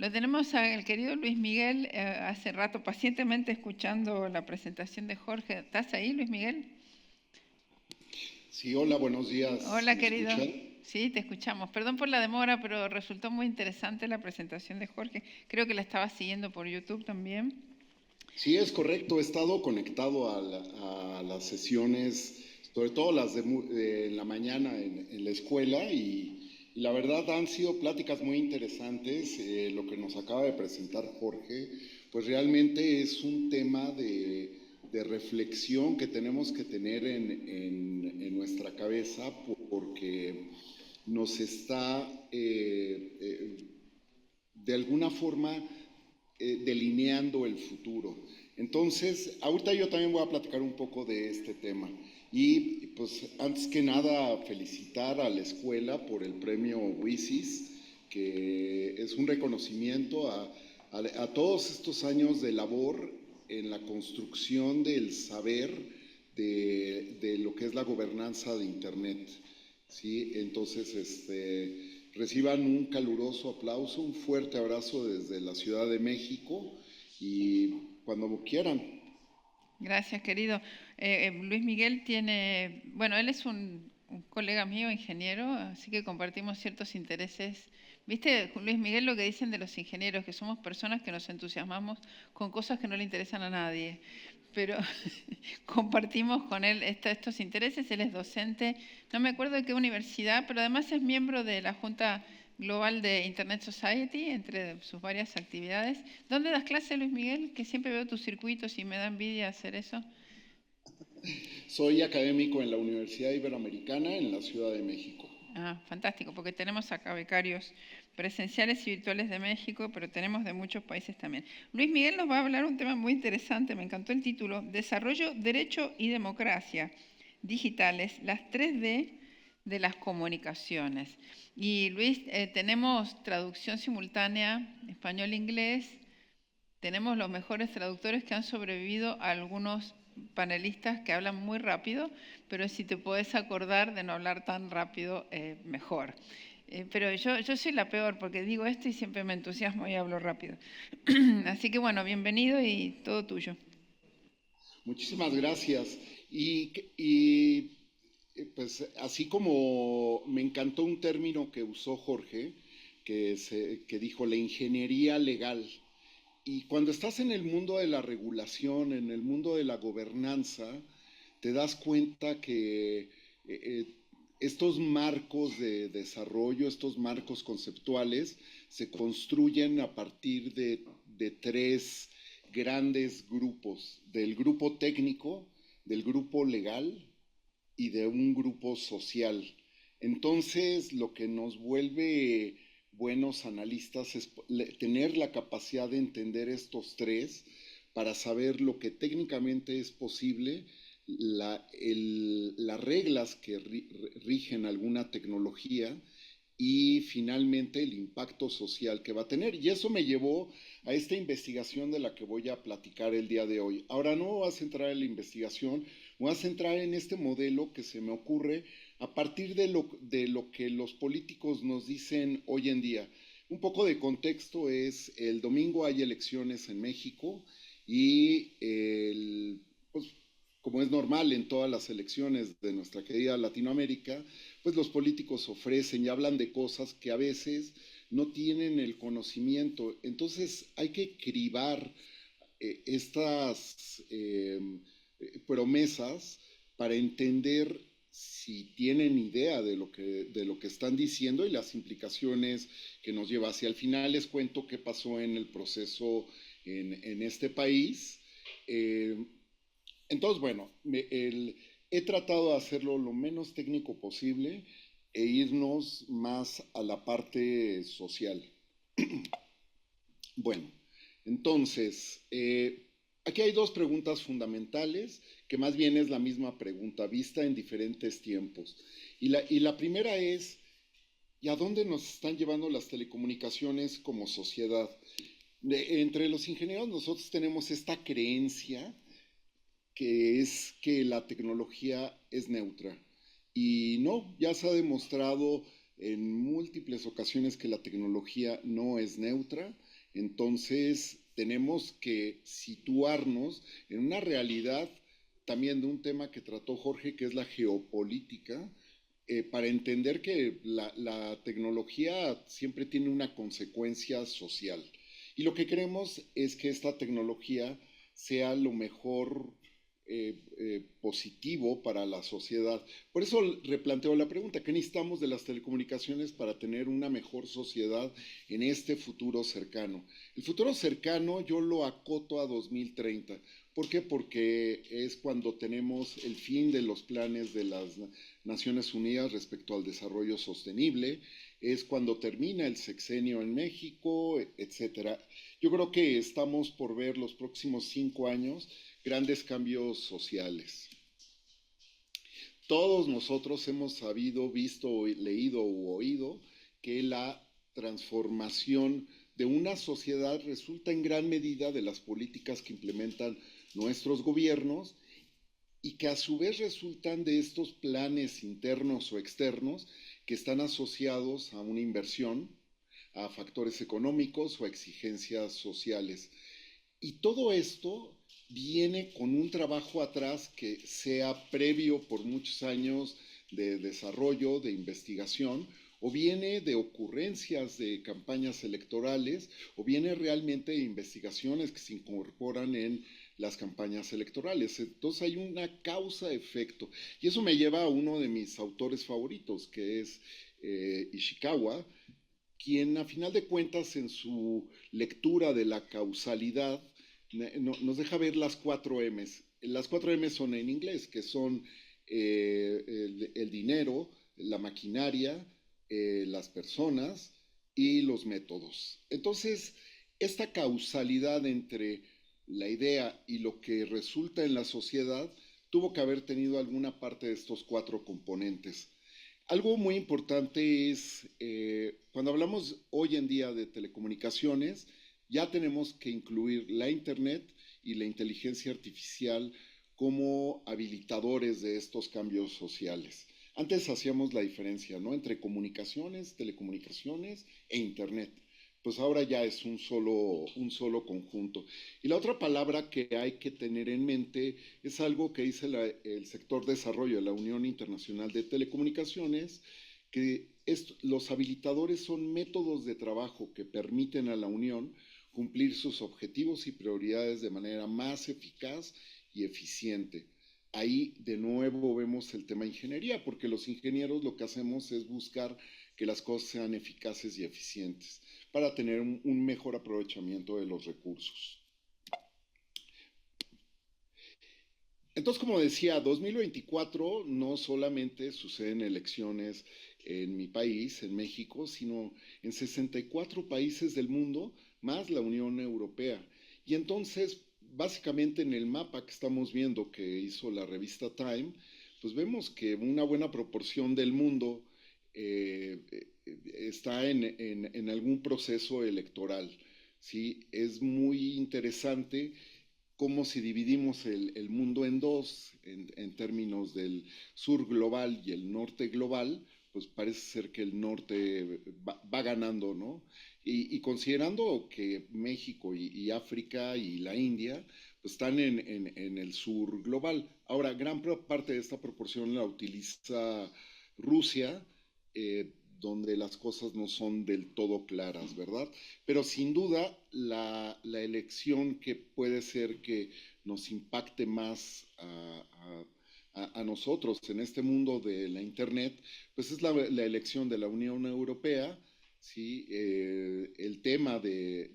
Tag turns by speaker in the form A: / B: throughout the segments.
A: Lo tenemos al querido Luis Miguel hace rato pacientemente escuchando la presentación de Jorge. ¿Estás ahí, Luis Miguel?
B: Sí, hola, buenos días.
A: Hola,
B: ¿Me
A: querido.
B: escuchan?
A: Sí, te escuchamos. Perdón por la demora, pero resultó muy interesante la presentación de Jorge. Creo que la estaba siguiendo por YouTube también.
B: Sí, es correcto. He estado conectado a las sesiones, sobre todo las de en la mañana en la escuela y la verdad han sido pláticas muy interesantes. Lo que nos acaba de presentar Jorge, pues realmente es un tema de reflexión que tenemos que tener en nuestra cabeza porque nos está de alguna forma delineando el futuro. Entonces, ahorita yo también voy a platicar un poco de este tema. Y pues antes que nada felicitar a la escuela por el premio WISIS, que es un reconocimiento a todos estos años de labor en la construcción del saber de lo que es la gobernanza de Internet. ¿Sí? Entonces, reciban un caluroso aplauso, un fuerte abrazo desde la Ciudad de México y cuando quieran.
A: Gracias, querido. Luis Miguel tiene, bueno, él es un colega mío, ingeniero, así que compartimos ciertos intereses. ¿Viste, Luis Miguel, lo que dicen de los ingenieros, que somos personas que nos entusiasmamos con cosas que no le interesan a nadie? Pero compartimos con él estos intereses. Él es docente, no me acuerdo de qué universidad, pero además es miembro de la Junta Global de Internet Society, entre sus varias actividades. ¿Dónde das clase, Luis Miguel? Que siempre veo tus circuitos y me da envidia hacer eso.
B: Soy académico en la Universidad Iberoamericana en la Ciudad de México.
A: Ah, fantástico, porque tenemos acá becarios presenciales y virtuales de México, pero tenemos de muchos países también. Luis Miguel nos va a hablar un tema muy interesante, me encantó el título, Desarrollo, Derecho y Democracia Digitales, las 3D de las comunicaciones. Y Luis, tenemos traducción simultánea español-inglés, tenemos los mejores traductores que han sobrevivido a algunos panelistas que hablan muy rápido, pero si te podés acordar de no hablar tan rápido, mejor. Pero yo soy la peor porque digo esto y siempre me entusiasmo y hablo rápido. Así que bueno, bienvenido y todo tuyo.
B: Muchísimas gracias. Pues así como me encantó un término que usó Jorge, que dijo la ingeniería legal. Y cuando estás en el mundo de la regulación, en el mundo de la gobernanza, te das cuenta que estos marcos de desarrollo, estos marcos conceptuales, se construyen a partir de tres grandes grupos, del grupo técnico, del grupo legal y de un grupo social. Entonces, lo que nos vuelve buenos analistas es tener la capacidad de entender estos tres para saber lo que técnicamente es posible, las reglas que rigen alguna tecnología y finalmente el impacto social que va a tener. Y eso me llevó a esta investigación de la que voy a platicar el día de hoy. Ahora no voy a centrar en la investigación, voy a centrar en este modelo que se me ocurre a partir de lo que los políticos nos dicen hoy en día. Un poco de contexto es, el domingo hay elecciones en México y pues, como es normal en todas las elecciones de nuestra querida Latinoamérica, pues los políticos ofrecen y hablan de cosas que a veces no tienen el conocimiento. Entonces hay que cribar estas promesas para entender si tienen idea de lo que están diciendo y las implicaciones que nos lleva. Hacia el final les cuento qué pasó en el proceso en este país. Entonces, bueno, he tratado de hacerlo lo menos técnico posible e irnos más a la parte social. Bueno, entonces, aquí hay dos preguntas fundamentales, que más bien es la misma pregunta, vista en diferentes tiempos. Y la primera es, ¿y a dónde nos están llevando las telecomunicaciones como sociedad? Entre los ingenieros nosotros tenemos esta creencia que es que la tecnología es neutra. Y no, ya se ha demostrado en múltiples ocasiones que la tecnología no es neutra. Entonces, tenemos que situarnos en una realidad también de un tema que trató Jorge, que es la geopolítica, para entender que la tecnología siempre tiene una consecuencia social. Y lo que queremos es que esta tecnología sea lo mejor positivo para la sociedad. Por eso replanteo la pregunta, ¿qué necesitamos de las telecomunicaciones para tener una mejor sociedad en este futuro cercano? El futuro cercano yo lo acoto a 2030. ¿Por qué? Porque es cuando tenemos el fin de los planes de las Naciones Unidas respecto al desarrollo sostenible, es cuando termina el sexenio en México, etcétera. Yo creo que estamos por ver los próximos 5 años grandes cambios sociales. Todos nosotros hemos sabido, visto, leído u oído que la transformación de una sociedad resulta en gran medida de las políticas que implementan nuestros gobiernos y que a su vez resultan de estos planes internos o externos que están asociados a una inversión, a factores económicos o a exigencias sociales. Y todo esto viene con un trabajo atrás que sea previo por muchos años de desarrollo, de investigación, o viene de ocurrencias de campañas electorales, o viene realmente de investigaciones que se incorporan en las campañas electorales. Entonces hay una causa-efecto. Y eso me lleva a uno de mis autores favoritos, que es Ishikawa, quien a final de cuentas en su lectura de la causalidad nos deja ver las 4 M's. Las 4 M's son en inglés, que son el dinero, la maquinaria, las personas y los métodos. Entonces, esta causalidad entre la idea y lo que resulta en la sociedad tuvo que haber tenido alguna parte de estos 4 componentes. Algo muy importante es, cuando hablamos hoy en día de telecomunicaciones, ya tenemos que incluir la Internet y la inteligencia artificial como habilitadores de estos cambios sociales. Antes hacíamos la diferencia, ¿no? Entre comunicaciones, telecomunicaciones e Internet. Pues ahora ya es un solo conjunto. Y la otra palabra que hay que tener en mente es algo que dice el sector desarrollo de la Unión Internacional de Telecomunicaciones, que los habilitadores son métodos de trabajo que permiten a la Unión cumplir sus objetivos y prioridades de manera más eficaz y eficiente. Ahí de nuevo vemos el tema ingeniería, porque los ingenieros lo que hacemos es buscar que las cosas sean eficaces y eficientes para tener un mejor aprovechamiento de los recursos. Entonces, como decía, 2024 no solamente suceden elecciones en mi país, en México, sino en 64 países del mundo, más la Unión Europea. Y entonces, básicamente en el mapa que estamos viendo que hizo la revista Time, pues vemos que una buena proporción del mundo eh, está en algún proceso electoral. ¿Sí? Es muy interesante cómo si dividimos el mundo en dos, en términos del sur global y el norte global, pues parece ser que el norte va ganando, ¿no? Y considerando que México y África y la India pues están en el sur global. Ahora, gran parte de esta proporción la utiliza Rusia, donde las cosas no son del todo claras, ¿verdad? Pero sin duda la elección que puede ser que nos impacte más a nosotros en este mundo de la Internet, pues es la elección de la Unión Europea, ¿sí? El tema de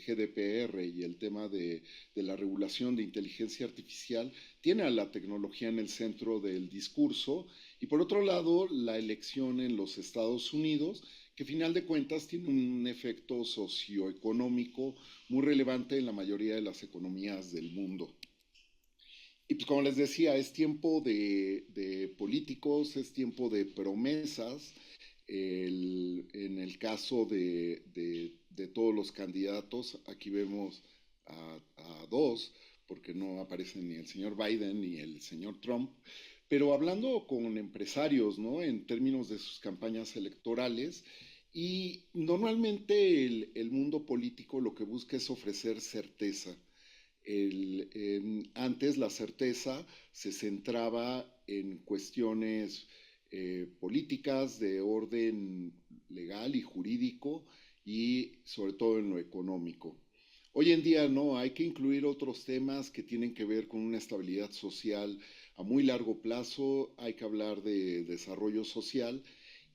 B: GDPR y el tema de la regulación de inteligencia artificial tiene a la tecnología en el centro del discurso y por otro lado la elección en los Estados Unidos que final de cuentas tiene un efecto socioeconómico muy relevante en la mayoría de las economías del mundo. Y pues como les decía, es tiempo de políticos, es tiempo de promesas. En el caso de todos los candidatos, aquí vemos a dos, porque no aparecen ni el señor Biden ni el señor Trump, pero hablando con empresarios, ¿no? En términos de sus campañas electorales, Y normalmente el mundo político lo que busca es ofrecer certeza. Antes la certeza se centraba en cuestiones políticas de orden legal y jurídico y sobre todo en lo económico. Hoy en día no, hay que incluir otros temas que tienen que ver con una estabilidad social a muy largo plazo, hay que hablar de desarrollo social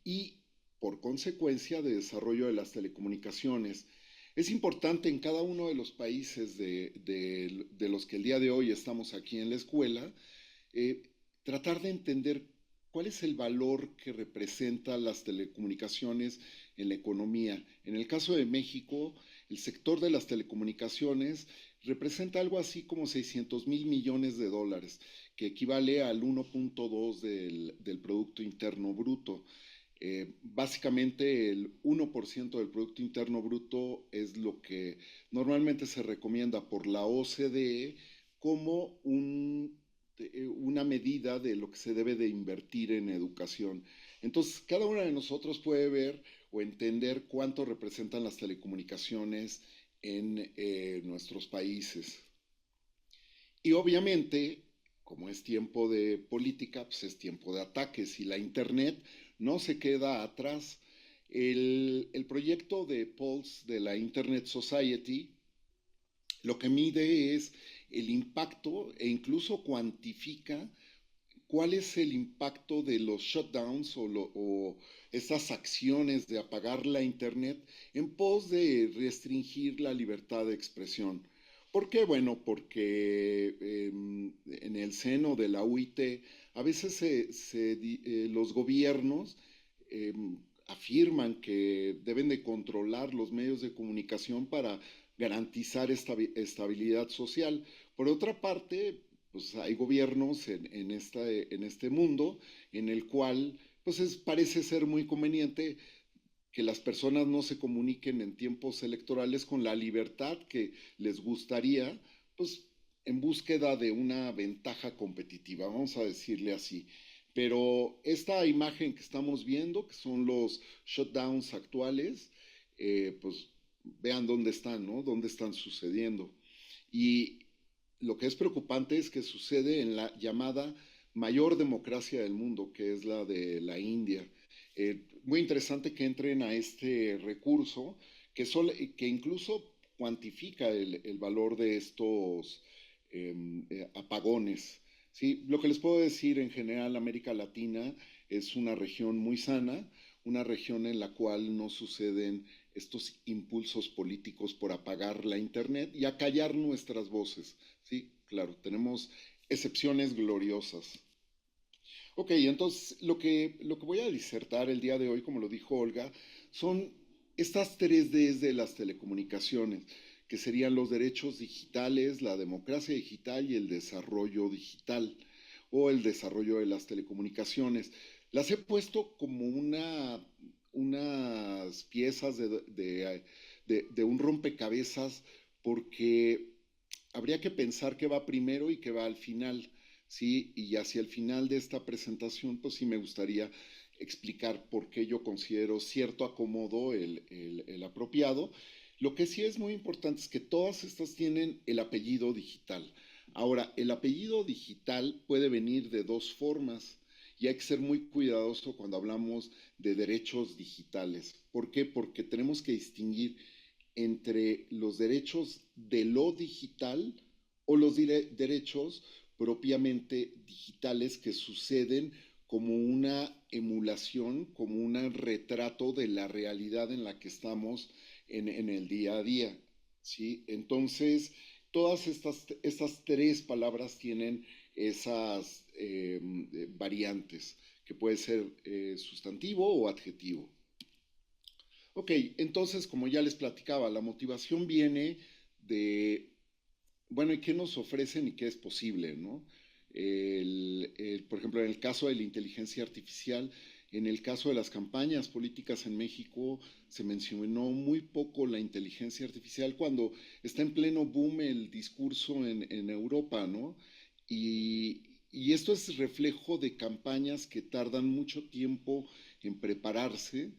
B: y por consecuencia de desarrollo de las telecomunicaciones. Es importante en cada uno de los países de los que el día de hoy estamos aquí en la escuela, eh, tratar de entender cuál es el valor que representan las telecomunicaciones en la economía. En el caso de México, el sector de las telecomunicaciones representa algo así como 600,000 millones de dólares, que equivale al 1.2 del Producto Interno Bruto. Básicamente el 1% del Producto Interno Bruto es lo que normalmente se recomienda por la OCDE como una medida de lo que se debe de invertir en educación. Entonces, cada uno de nosotros puede ver o entender cuánto representan las telecomunicaciones en nuestros países. Y obviamente, como es tiempo de política, pues es tiempo de ataques y la Internet no se queda atrás. El proyecto de Pulse de la Internet Society lo que mide es el impacto e incluso cuantifica cuál es el impacto de los shutdowns o estas acciones de apagar la Internet en pos de restringir la libertad de expresión. ¿Por qué? Bueno, porque en el seno de la UIT a veces los gobiernos eh, afirman que deben de controlar los medios de comunicación para garantizar estabilidad social. Por otra parte, pues hay gobiernos en este mundo en el cual pues parece ser muy conveniente que las personas no se comuniquen en tiempos electorales con la libertad que les gustaría, pues en búsqueda de una ventaja competitiva, vamos a decirle así. Pero esta imagen que estamos viendo, que son los shutdowns actuales, pues vean dónde están, ¿no? Dónde están sucediendo. Y lo que es preocupante es que sucede en la llamada mayor democracia del mundo, que es la de la India. Muy interesante que entren a este recurso que incluso cuantifica el valor de estos apagones. ¿Sí? Lo que les puedo decir en general, América Latina es una región muy sana, una región en la cual no suceden estos impulsos políticos por apagar la Internet y acallar nuestras voces. Sí, claro, tenemos excepciones gloriosas. Ok, entonces lo que voy a disertar el día de hoy, como lo dijo Olga, son estas 3Ds de las telecomunicaciones, que serían los derechos digitales, la democracia digital y el desarrollo digital o el desarrollo de las telecomunicaciones. Las he puesto como unas piezas de un rompecabezas porque habría que pensar qué va primero y qué va al final. ¿Sí? Y hacia el final de esta presentación, pues sí me gustaría explicar por qué yo considero cierto acomodo el apropiado. Lo que sí es muy importante es que todas estas tienen el apellido digital. Ahora, el apellido digital puede venir de dos formas y hay que ser muy cuidadoso cuando hablamos de derechos digitales. ¿Por qué? Porque tenemos que distinguir entre los derechos de lo digital o los derechos propiamente digitales que suceden como una emulación, como un retrato de la realidad en la que estamos en el día a día. ¿Sí? Entonces, todas estas tres palabras tienen esas variantes, que puede ser sustantivo o adjetivo. Ok, entonces, como ya les platicaba, la motivación viene de, bueno, ¿y qué nos ofrecen y qué es posible, no? Por ejemplo, en el caso de la inteligencia artificial, en el caso de las campañas políticas en México, se mencionó muy poco la inteligencia artificial cuando está en pleno boom el discurso en Europa, ¿no? Y esto es reflejo de campañas que tardan mucho tiempo en prepararse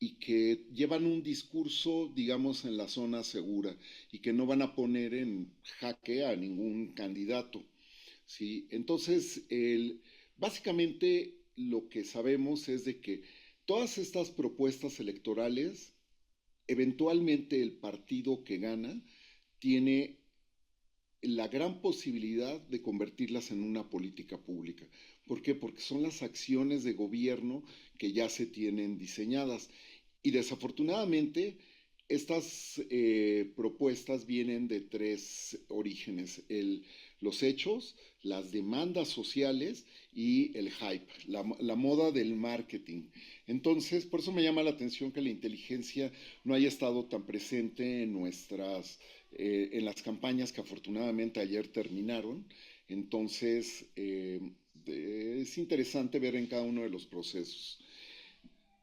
B: y que llevan un discurso, digamos, en la zona segura y que no van a poner en jaque a ningún candidato. ¿Sí? Entonces, básicamente lo que sabemos es de que todas estas propuestas electorales, eventualmente el partido que gana tiene la gran posibilidad de convertirlas en una política pública. ¿Por qué? Porque son las acciones de gobierno que ya se tienen diseñadas. Y desafortunadamente, estas propuestas vienen de tres orígenes: los hechos, las demandas sociales y el hype, la moda del marketing. Entonces, por eso me llama la atención que la inteligencia no haya estado tan presente en las campañas que afortunadamente ayer terminaron. Entonces, es interesante ver en cada uno de los procesos.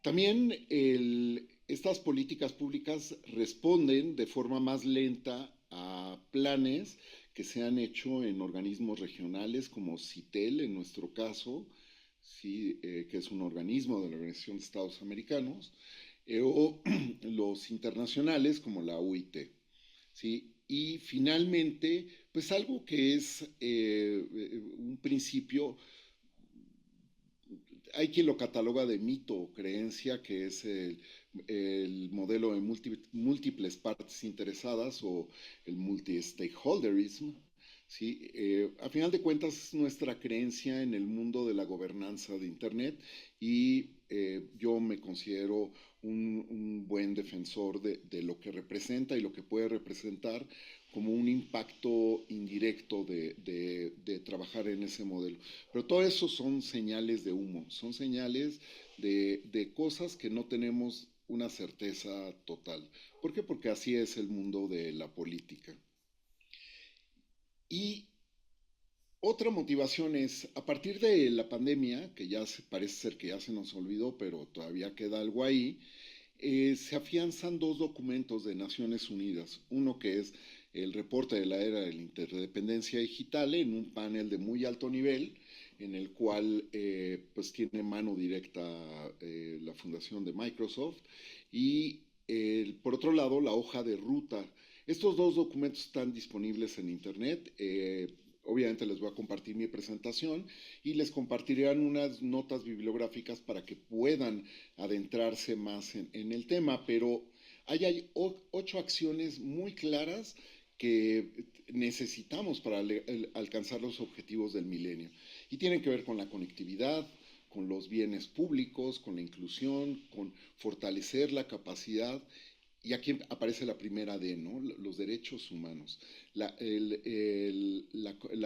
B: También estas políticas públicas responden de forma más lenta a planes que se han hecho en organismos regionales como CITEL en nuestro caso, ¿sí? Que es un organismo de la Organización de Estados Americanos, o los internacionales como la UIT. ¿Sí? Y finalmente, pues algo que es un principio, hay quien lo cataloga de mito o creencia, que es el modelo de múltiples partes interesadas o el multi-stakeholderism. ¿Sí? A final de cuentas es nuestra creencia en el mundo de la gobernanza de Internet y yo me considero un buen defensor de lo que representa y lo que puede representar como un impacto indirecto de trabajar en ese modelo. Pero todo eso son señales de humo, son señales de cosas que no tenemos una certeza total. ¿Por qué? Porque así es el mundo de la política. Y otra motivación es, a partir de la pandemia, que ya parece ser que ya se nos olvidó, pero todavía queda algo ahí, se afianzan dos documentos de Naciones Unidas. Uno que es el reporte de la era de la interdependencia digital en un panel de muy alto nivel, en el cual pues tiene mano directa la fundación de Microsoft, y por otro lado la hoja de ruta. Estos dos documentos están disponibles en internet. Obviamente les voy a compartir mi presentación y les compartirán unas notas bibliográficas para que puedan adentrarse más en el tema, pero hay 8 acciones muy claras que necesitamos para alcanzar los objetivos del milenio. Y tienen que ver con la conectividad, con los bienes públicos, con la inclusión, con fortalecer la capacidad. Y aquí aparece la primera D, ¿no? Los derechos humanos, la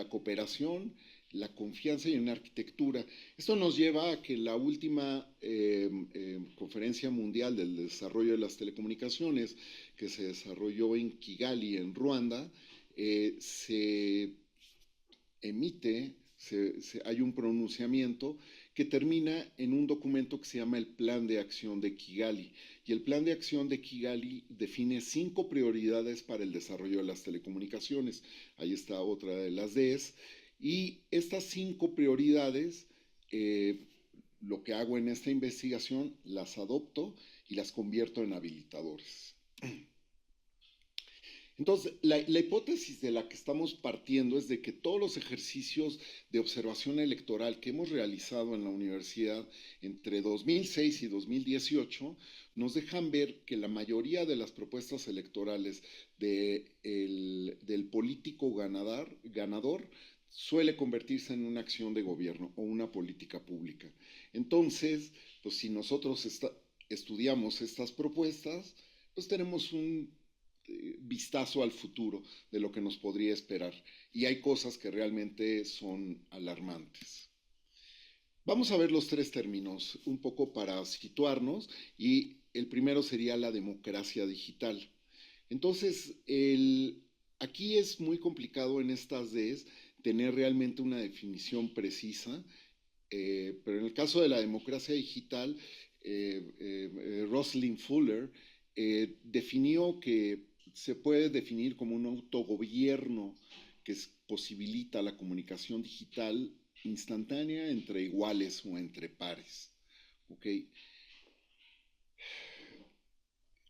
B: cooperación, la confianza y una arquitectura. Esto nos lleva a que la última conferencia mundial del desarrollo de las telecomunicaciones, que se desarrolló en Kigali, en Ruanda, se emite, hay un pronunciamiento que termina en un documento que se llama el Plan de Acción de Kigali. Y el Plan de Acción de Kigali define 5 prioridades para el desarrollo de las telecomunicaciones. Ahí está otra de las Ds. Y estas 5 prioridades, lo que hago en esta investigación, las adopto y las convierto en habilitadores. Entonces, la hipótesis de la que estamos partiendo es de que todos los ejercicios de observación electoral que hemos realizado en la universidad entre 2006 y 2018 nos dejan ver que la mayoría de las propuestas electorales del político ganador suele convertirse en una acción de gobierno o una política pública. Entonces, pues si nosotros estudiamos estas propuestas, pues tenemos un vistazo al futuro de lo que nos podría esperar. Y hay cosas que realmente son alarmantes. Vamos a ver los 3 términos un poco para situarnos, y el primero sería la democracia digital. Entonces, aquí es muy complicado en estas Ds tener realmente una definición precisa, pero en el caso de la democracia digital, Rosalind Fuller definió que se puede definir como un autogobierno que posibilita la comunicación digital instantánea entre iguales o entre pares. ¿Okay?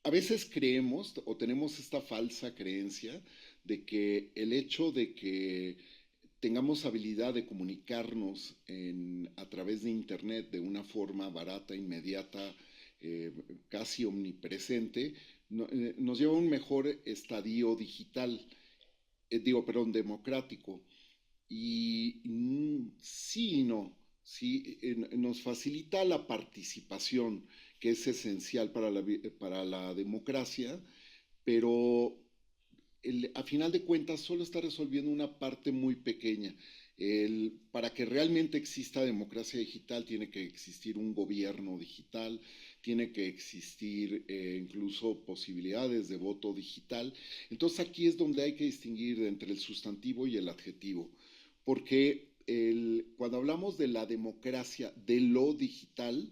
B: A veces creemos o tenemos esta falsa creencia de que el hecho de que tengamos habilidad de comunicarnos a través de Internet de una forma barata, inmediata, eh, casi omnipresente, nos lleva a un mejor estadio digital, perdón, democrático. Y sí y no, sí, nos facilita la participación, que es esencial para la democracia, pero a final de cuentas solo está resolviendo una parte muy pequeña. Para que realmente exista democracia digital tiene que existir un gobierno digital, tiene que existir incluso posibilidades de voto digital. Entonces aquí es donde hay que distinguir entre el sustantivo y el adjetivo, porque cuando hablamos de la democracia de lo digital,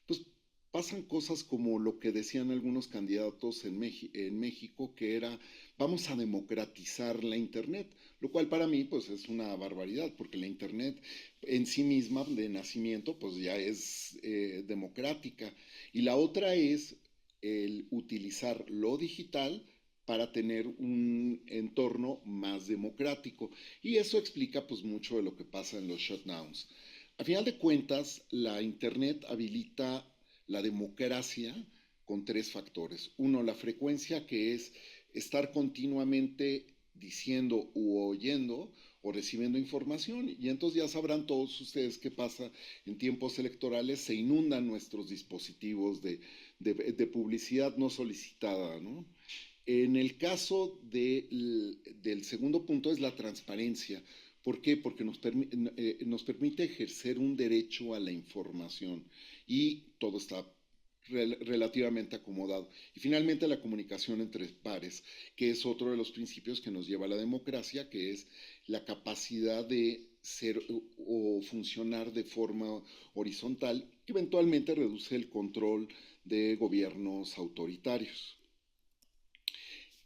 B: pues pasan cosas como lo que decían algunos candidatos en México, que era vamos a democratizar la Internet, lo cual para mí pues es una barbaridad, porque la Internet en sí misma de nacimiento pues ya es democrática. Y la otra es el utilizar lo digital para tener un entorno más democrático. Y eso explica pues mucho de lo que pasa en los shutdowns. A final de cuentas, la Internet habilita la democracia con tres factores. Uno, la frecuencia, que es estar continuamente diciendo u oyendo o recibiendo información. Y entonces ya sabrán todos ustedes qué pasa en tiempos electorales. Se inundan nuestros dispositivos de publicidad no solicitada, ¿no? En el caso del segundo punto es la transparencia. ¿Por qué? Porque nos permite ejercer un derecho a la información y todo está relativamente acomodado. Y finalmente la comunicación entre pares, que es otro de los principios que nos lleva a la democracia, que es la capacidad de ser o funcionar de forma horizontal, que eventualmente reduce el control de gobiernos autoritarios.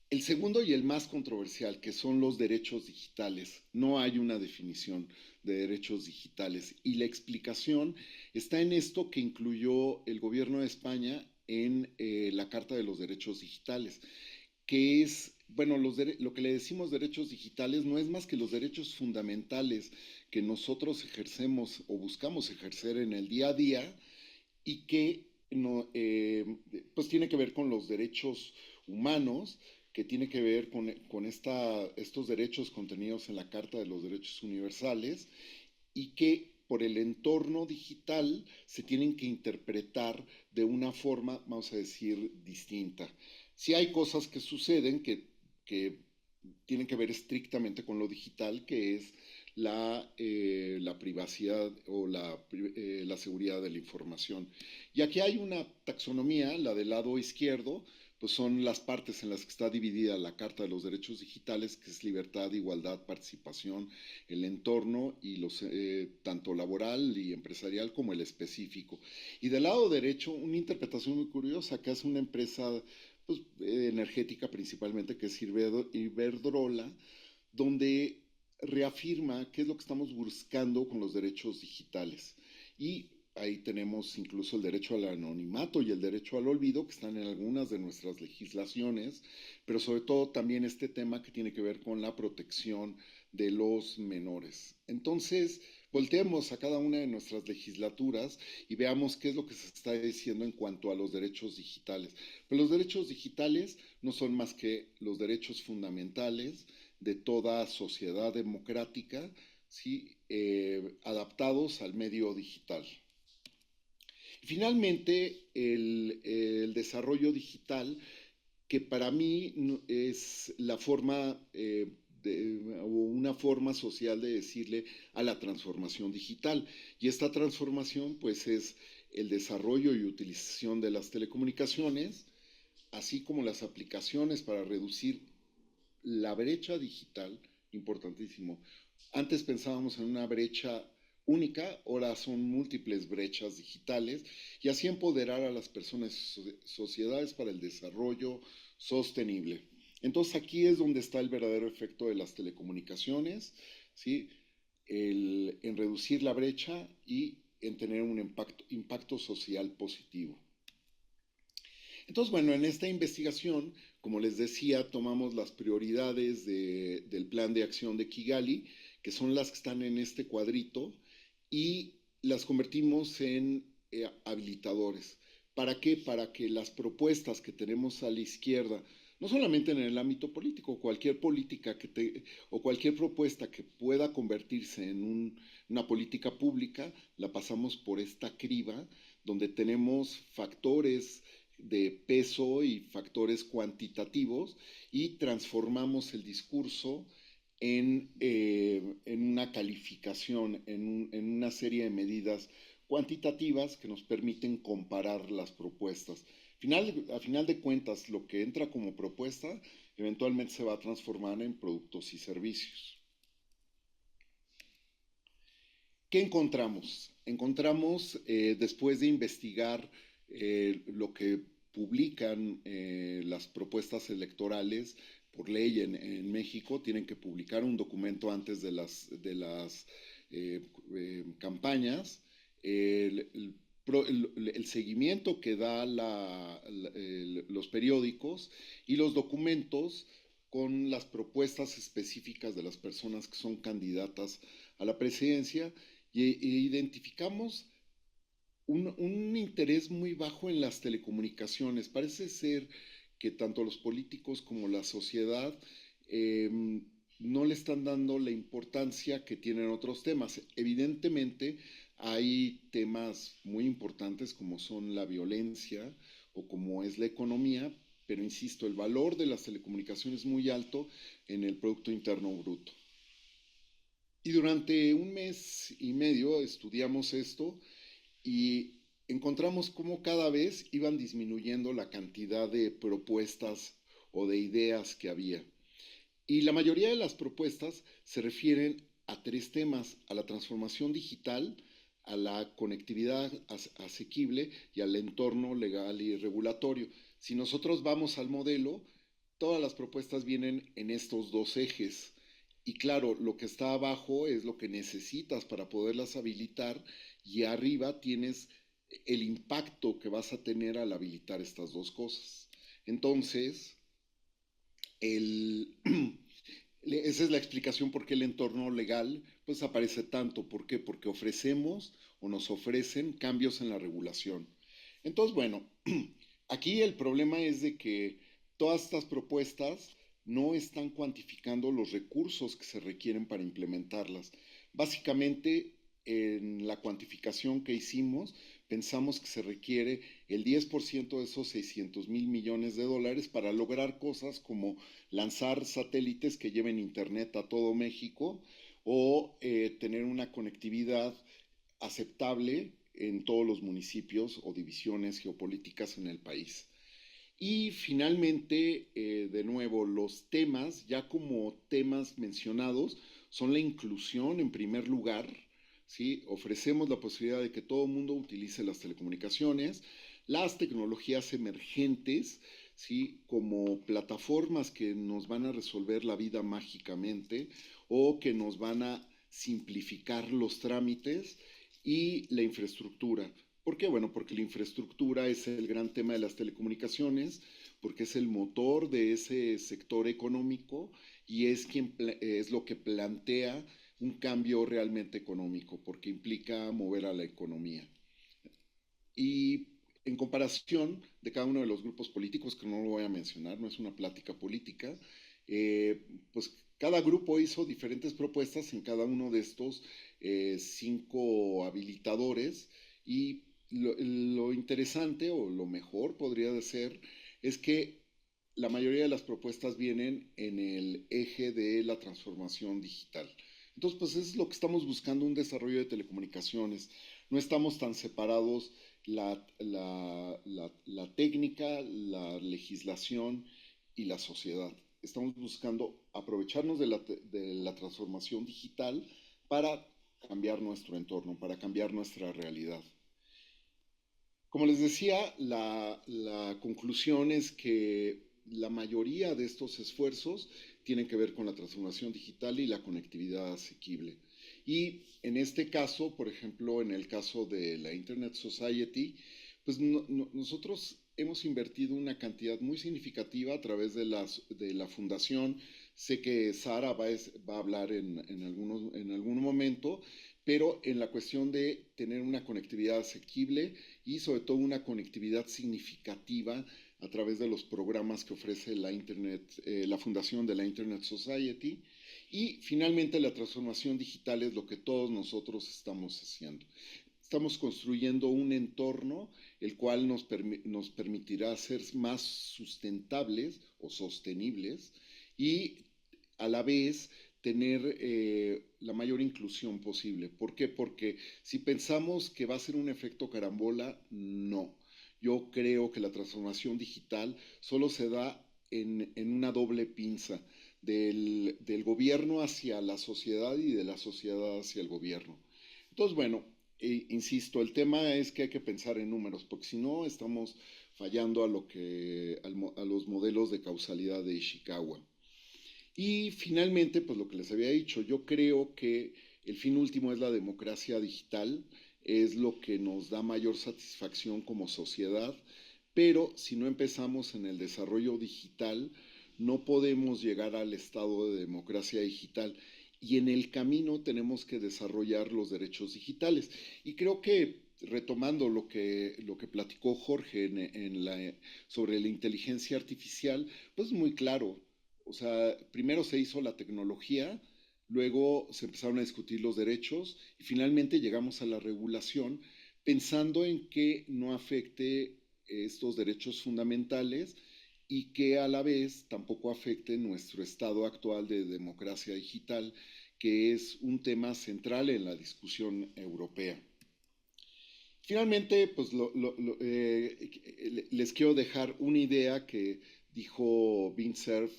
B: El segundo y el más controversial, que son los derechos digitales. No hay una definición de derechos digitales y la explicación está en esto que incluyó el gobierno de España en la Carta de los Derechos Digitales, que es, bueno, lo que le decimos derechos digitales no es más que los derechos fundamentales que nosotros ejercemos o buscamos ejercer en el día a día y que no, pues tiene que ver con los derechos humanos, que tiene que ver con estos derechos contenidos en la Carta de los Derechos Universales y que por el entorno digital se tienen que interpretar de una forma, vamos a decir, distinta. Si hay cosas que suceden que tienen que ver estrictamente con lo digital, que es la privacidad o la seguridad de la información. Y aquí hay una taxonomía, la del lado izquierdo, pues son las partes en las que está dividida la Carta de los Derechos Digitales, que es libertad, igualdad, participación, el entorno y tanto laboral y empresarial como el específico. Y del lado derecho, una interpretación muy curiosa que hace una empresa pues, energética principalmente, que es Iberdrola, donde reafirma qué es lo que estamos buscando con los derechos digitales. Y ahí tenemos incluso el derecho al anonimato y el derecho al olvido, que están en algunas de nuestras legislaciones, pero sobre todo también este tema que tiene que ver con la protección de los menores. Entonces, volteemos a cada una de nuestras legislaturas y veamos qué es lo que se está diciendo en cuanto a los derechos digitales. Pero los derechos digitales no son más que los derechos fundamentales de toda sociedad democrática, ¿sí? Adaptados al medio digital. Finalmente, el desarrollo digital, que para mí es la forma o una forma social de decirle a la transformación digital. Y esta transformación pues es el desarrollo y utilización de las telecomunicaciones, así como las aplicaciones para reducir la brecha digital, importantísimo. Antes pensábamos en una brecha única, ahora son múltiples brechas digitales y así empoderar a las personas y sociedades para el desarrollo sostenible. Entonces aquí es donde está el verdadero efecto de las telecomunicaciones, ¿sí? En reducir la brecha y en tener un impacto social positivo. Entonces, bueno, en esta investigación, como les decía, tomamos las prioridades del plan de acción de Kigali, que son las que están en este cuadrito, y las convertimos en habilitadores. ¿Para qué? Para que las propuestas que tenemos a la izquierda, no solamente en el ámbito político, cualquier política o cualquier propuesta que pueda convertirse en una política pública, la pasamos por esta criba donde tenemos factores de peso y factores cuantitativos y transformamos el discurso en una calificación, en una serie de medidas cuantitativas que nos permiten comparar las propuestas. A final de cuentas, lo que entra como propuesta eventualmente se va a transformar en productos y servicios. ¿Qué encontramos? Encontramos, después de investigar lo que publican las propuestas electorales por ley en México, tienen que publicar un documento antes de las campañas. El seguimiento que da los periódicos y los documentos con las propuestas específicas de las personas que son candidatas a la presidencia y identificamos un interés muy bajo en las telecomunicaciones. Parece ser que tanto los políticos como la sociedad eh, no le están dando la importancia que tienen otros temas. Evidentemente hay temas muy importantes como son la violencia o como es la economía, pero insisto, el valor de las telecomunicaciones es muy alto en el Producto Interno Bruto. Y durante un mes y medio estudiamos esto y encontramos cómo cada vez iban disminuyendo la cantidad de propuestas o de ideas que había. Y la mayoría de las propuestas se refieren a tres temas: a la transformación digital, a la conectividad asequible y al entorno legal y regulatorio. Si nosotros vamos al modelo, todas las propuestas vienen en estos dos ejes. Y claro, lo que está abajo es lo que necesitas para poderlas habilitar y arriba tienes el impacto que vas a tener al habilitar estas dos cosas. Entonces, el, esa es la explicación por qué el entorno legal pues aparece tanto. ¿Por qué? Porque ofrecemos o nos ofrecen cambios en la regulación. Entonces, bueno, aquí el problema es de que todas estas propuestas no están cuantificando los recursos que se requieren para implementarlas. Básicamente, en la cuantificación que hicimos, pensamos que se requiere el 10% de esos 600,000 millones de dólares para lograr cosas como lanzar satélites que lleven internet a todo México o tener una conectividad aceptable en todos los municipios o divisiones geopolíticas en el país. Y finalmente, de nuevo, los temas, ya como temas mencionados, son la inclusión en primer lugar, ¿sí? Ofrecemos la posibilidad de que todo el mundo utilice las telecomunicaciones, las tecnologías emergentes, ¿sí? Como plataformas que nos van a resolver la vida mágicamente o que nos van a simplificar los trámites, y la infraestructura. ¿Por qué? Bueno, porque la infraestructura es el gran tema de las telecomunicaciones, porque es el motor de ese sector económico y es lo que plantea un cambio realmente económico, porque implica mover a la economía. Y en comparación de cada uno de los grupos políticos, que no lo voy a mencionar, no es una plática política, pues cada grupo hizo diferentes propuestas en cada uno de estos 5 habilitadores, y lo interesante o lo mejor podría ser es que la mayoría de las propuestas vienen en el eje de la transformación digital. Entonces, pues es lo que estamos buscando: un desarrollo de telecomunicaciones. No estamos tan separados la técnica, la legislación y la sociedad. Estamos buscando aprovecharnos de la transformación digital para cambiar nuestro entorno, para cambiar nuestra realidad. Como les decía, la conclusión es que la mayoría de estos esfuerzos tienen que ver con la transformación digital y la conectividad asequible. Y en este caso, por ejemplo, en el caso de la Internet Society, Pues nosotros hemos invertido una cantidad muy significativa a través de la fundación. Sé que Sara va a hablar en algún momento, pero en la cuestión de tener una conectividad asequible y sobre todo una conectividad significativa a través de los programas que ofrece la fundación de la Internet Society. Y finalmente la transformación digital es lo que todos nosotros estamos haciendo. Estamos construyendo un entorno el cual nos permitirá ser más sustentables o sostenibles y a la vez tener la mayor inclusión posible. ¿Por qué? Porque si pensamos que va a ser un efecto carambola, no. Yo creo que la transformación digital solo se da en una doble pinza del gobierno hacia la sociedad y de la sociedad hacia el gobierno. Entonces, bueno, insisto, el tema es que hay que pensar en números, porque si no estamos fallando a los modelos de causalidad de Ishikawa. Y finalmente, pues lo que les había dicho, yo creo que el fin último es la democracia digital, es lo que nos da mayor satisfacción como sociedad, pero si no empezamos en el desarrollo digital, no podemos llegar al estado de democracia digital y en el camino tenemos que desarrollar los derechos digitales. Y creo que retomando lo que platicó Jorge sobre la inteligencia artificial, pues muy claro. O sea, primero se hizo la tecnología, luego se empezaron a discutir los derechos y finalmente llegamos a la regulación pensando en que no afecte estos derechos fundamentales y que a la vez tampoco afecte nuestro estado actual de democracia digital, que es un tema central en la discusión europea. Finalmente, pues les quiero dejar una idea que dijo Vint Cerf,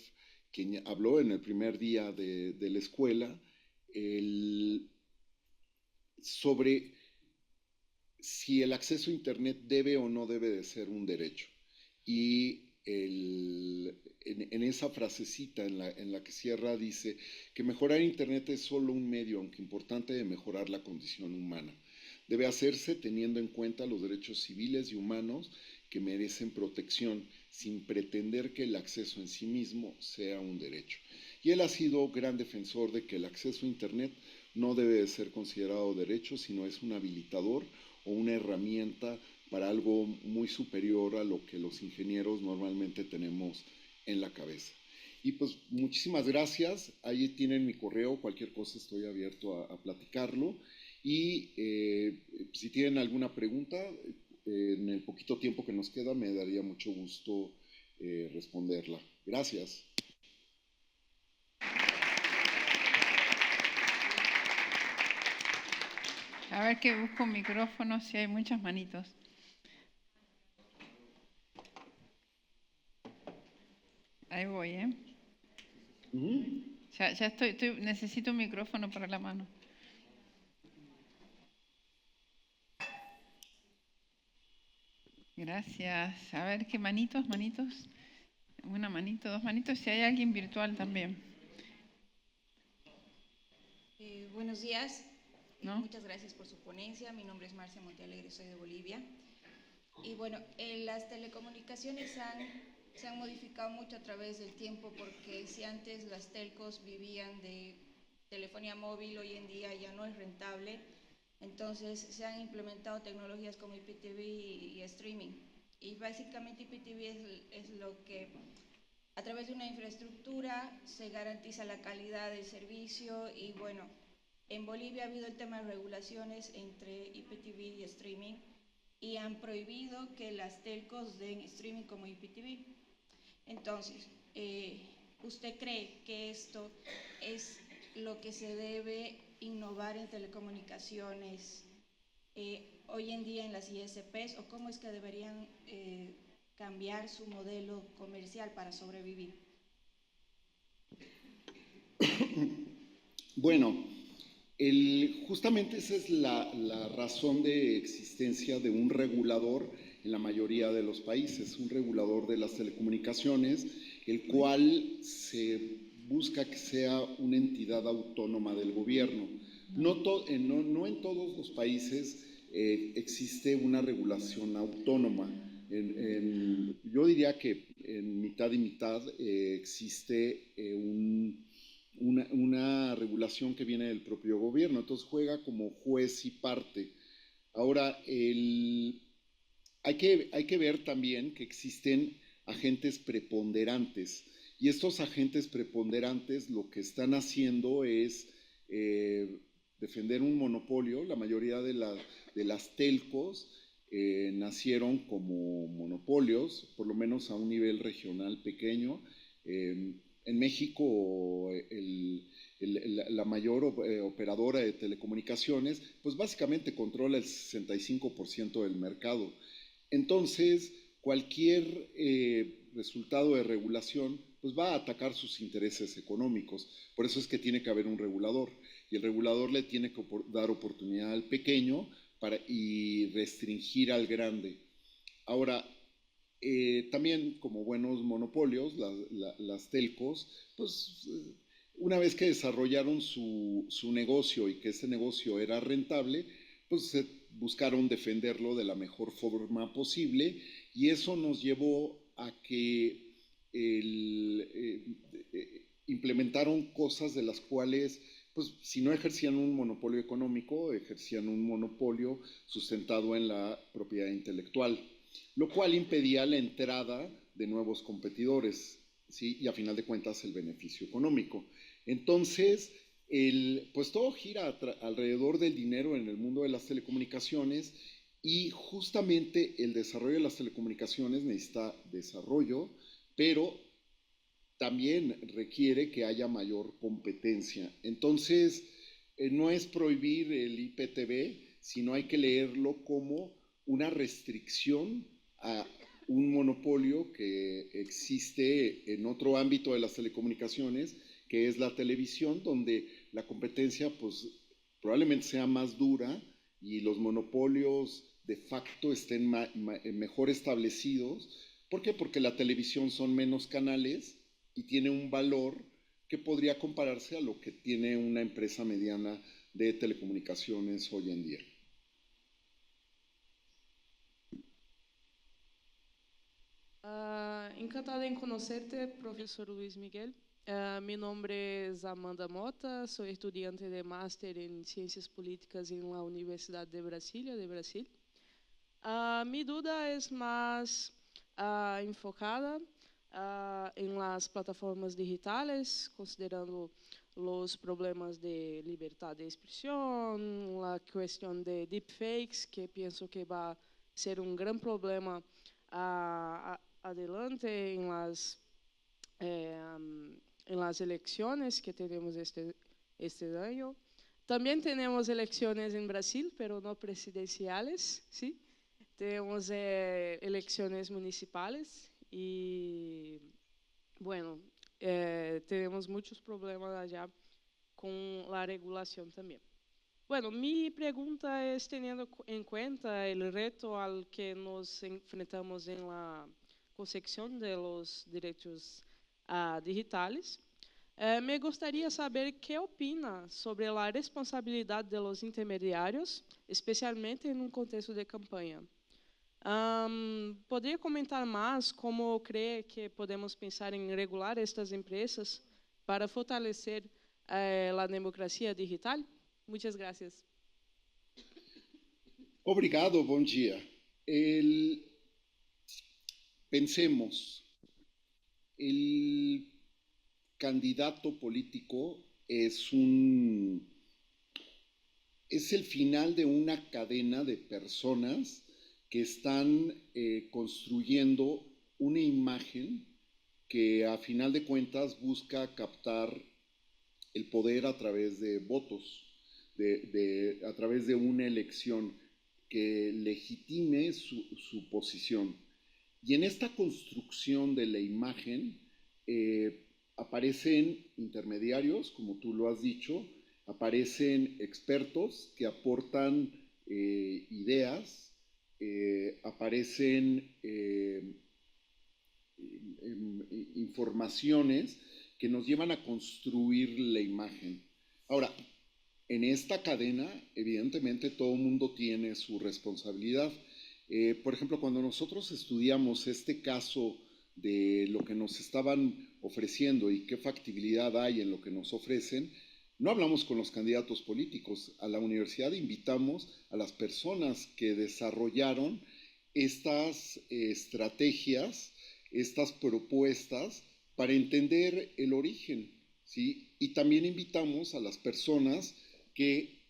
B: quien habló en el primer día de la escuela, sobre si el acceso a Internet debe o no debe de ser un derecho. Y en esa frasecita en la que cierra dice que mejorar Internet es solo un medio, aunque importante, de mejorar la condición humana. Debe hacerse teniendo en cuenta los derechos civiles y humanos que merecen protección, sin pretender que el acceso en sí mismo sea un derecho. Y él ha sido gran defensor de que el acceso a Internet no debe de ser considerado derecho, sino es un habilitador o una herramienta para algo muy superior a lo que los ingenieros normalmente tenemos en la cabeza. Y pues muchísimas gracias, ahí tienen mi correo, cualquier cosa estoy abierto a platicarlo. Y si tienen alguna pregunta, en el poquito tiempo que nos queda me daría mucho gusto responderla. Gracias.
A: A ver que busco un micrófono si hay muchas manitos. Ahí voy, ¿eh? Ya necesito un micrófono para la mano. Gracias. A ver qué manitos. Una manito, dos manitos. Si hay alguien virtual también.
C: Buenos días.
A: ¿No?
C: Muchas gracias por su ponencia. Mi nombre es Marcia Montealegre, soy de Bolivia. Y bueno, las telecomunicaciones se han modificado mucho a través del tiempo, porque si antes las telcos vivían de telefonía móvil, hoy en día ya no es rentable. Entonces se han implementado tecnologías como IPTV y streaming. Y básicamente IPTV es lo que a través de una infraestructura se garantiza la calidad del servicio. Y bueno, en Bolivia ha habido el tema de regulaciones entre IPTV y streaming y han prohibido que las telcos den streaming como IPTV. Entonces, ¿usted cree que esto es lo que se debe innovar en telecomunicaciones hoy en día en las ISPs, o cómo es que deberían cambiar su modelo comercial para sobrevivir?
B: Bueno, justamente esa es la razón de existencia de un regulador en la mayoría de los países, un regulador de las telecomunicaciones, el cual se busca que sea una entidad autónoma del gobierno. No en todos los países existe una regulación autónoma. Yo diría que en mitad y mitad existe una regulación que viene del propio gobierno, entonces juega como juez y parte. Ahora, hay que ver también que existen agentes preponderantes y estos agentes preponderantes lo que están haciendo es defender un monopolio. La mayoría de las telcos nacieron como monopolios, por lo menos a un nivel regional pequeño. En México, la mayor operadora de telecomunicaciones, pues básicamente controla el 65% del mercado. Entonces, cualquier resultado de regulación pues va a atacar sus intereses económicos. Por eso es que tiene que haber un regulador. Y el regulador le tiene que dar oportunidad al pequeño y restringir al grande. Ahora, también como buenos monopolios, las telcos, pues una vez que desarrollaron su negocio y que ese negocio era rentable, pues buscaron defenderlo de la mejor forma posible y eso nos llevó a que implementaron cosas de las cuales, pues si no ejercían un monopolio económico, ejercían un monopolio sustentado en la propiedad intelectual, lo cual impedía la entrada de nuevos competidores, ¿sí? Y a final de cuentas el beneficio económico. Entonces, pues todo gira alrededor del dinero en el mundo de las telecomunicaciones y justamente el desarrollo de las telecomunicaciones necesita desarrollo, pero también requiere que haya mayor competencia. Entonces, no es prohibir el IPTV, sino hay que leerlo como una restricción a un monopolio que existe en otro ámbito de las telecomunicaciones, que es la televisión, donde la competencia pues probablemente sea más dura y los monopolios de facto estén mejor establecidos. ¿Por qué? Porque la televisión son menos canales y tiene un valor que podría compararse a lo que tiene una empresa mediana de telecomunicaciones hoy en día.
D: Encantada em conhecer-te, professor Luiz Miguel. Meu nome é Amanda Mota, sou estudante de Máster em Ciências Políticas na Universidade de Brasília, Brasil. Minha dúvida é mais enfocada em las plataformas digitais, considerando os problemas de liberdade de expressão, a questão de deepfakes, que penso que vai ser um grande problema adelante em las eleições que teremos este ano. Também temos eleições em Brasil, pero não presidenciais, ¿sí? Temos eleições municipais e, bueno, temos muitos problemas allá com a regulação também. Bueno, mi pregunta es teniendo en cuenta el reto al que nos enfrentamos en la consecución de los derechos digitales. Me gustaría saber qué opina sobre la responsabilidad de los intermediarios, especialmente en un contexto de campaña. ¿Podría comentar más cómo cree que podemos pensar en regular estas empresas para fortalecer la democracia digital? Muchas gracias.
B: Obrigado, bom dia. Pensemos, el candidato político es el final de una cadena de personas que están construyendo una imagen que a final de cuentas busca captar el poder a través de votos, a través de una elección que legitime su posición. Y en esta construcción de la imagen aparecen intermediarios, como tú lo has dicho, aparecen expertos que aportan ideas, aparecen informaciones que nos llevan a construir la imagen. Ahora, En esta cadena, evidentemente, todo el mundo tiene su responsabilidad. Por ejemplo, cuando nosotros estudiamos este caso de lo que nos estaban ofreciendo y qué factibilidad hay en lo que nos ofrecen, no hablamos con los candidatos políticos. A la universidad invitamos a las personas que desarrollaron estas estrategias, estas propuestas para entender el origen, ¿sí? Y también invitamos a las personas que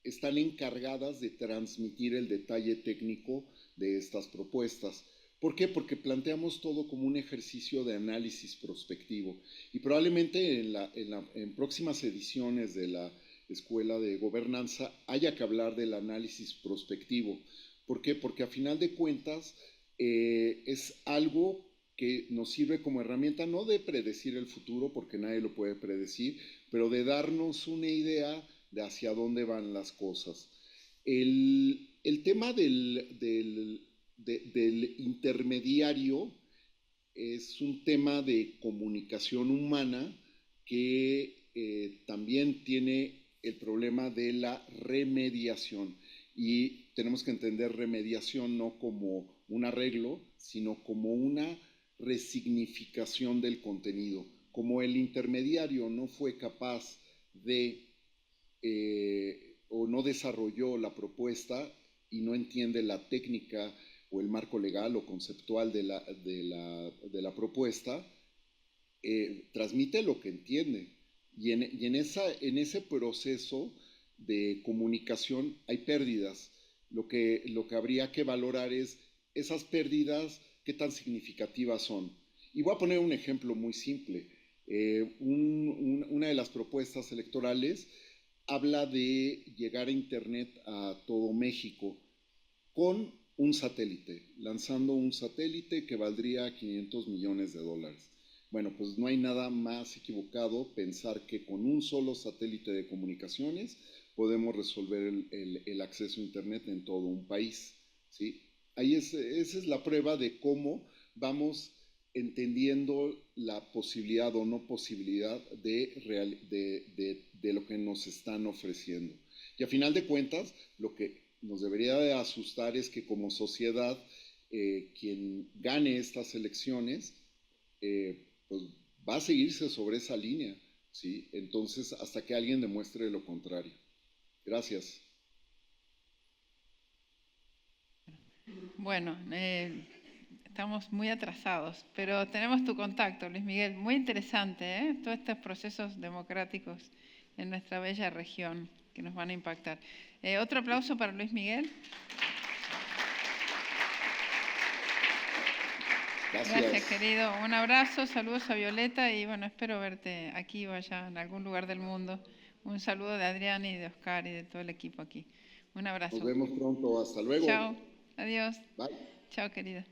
B: están encargadas de transmitir el detalle técnico de estas propuestas. ¿Por qué? Porque planteamos todo como un ejercicio de análisis prospectivo y probablemente en próximas ediciones de la Escuela de Gobernanza haya que hablar del análisis prospectivo. ¿Por qué? Porque a final de cuentas es algo que nos sirve como herramienta no de predecir el futuro, porque nadie lo puede predecir, pero de darnos una idea de hacia dónde van las cosas. El tema del intermediario es un tema de comunicación humana que también tiene el problema de la remediación. Y tenemos que entender remediación no como un arreglo, sino como una resignificación del contenido. Como el intermediario no fue capaz de o no desarrolló la propuesta y no entiende la técnica o el marco legal o conceptual de la propuesta, transmite lo que entiende. Y en ese proceso de comunicación hay pérdidas. Lo que habría que valorar es esas pérdidas, qué tan significativas son. Y voy a poner un ejemplo muy simple. Una de las propuestas electorales habla de llegar a Internet a todo México con un satélite, lanzando un satélite que valdría $500 millones. Bueno, pues no hay nada más equivocado pensar que con un solo satélite de comunicaciones podemos resolver el acceso a Internet en todo un país, ¿sí? Esa es la prueba de cómo vamos entendiendo la posibilidad o no posibilidad de lo que nos están ofreciendo. Y a final de cuentas, lo que nos debería de asustar es que como sociedad, quien gane estas elecciones, pues va a seguirse sobre esa línea, ¿sí? Entonces, hasta que alguien demuestre lo contrario. Gracias.
A: Bueno, estamos muy atrasados, pero tenemos tu contacto, Luis Miguel. Muy interesante, todos estos procesos democráticos en nuestra bella región que nos van a impactar. Otro aplauso para Luis Miguel. Gracias, querido. Un abrazo, saludos a Violeta y bueno, espero verte aquí o allá en algún lugar del mundo. Un saludo de Adrián y de Oscar y de todo el equipo aquí. Un abrazo.
B: Nos vemos pronto. Hasta luego.
A: Chao. Adiós.
B: Bye.
A: Chao, querida.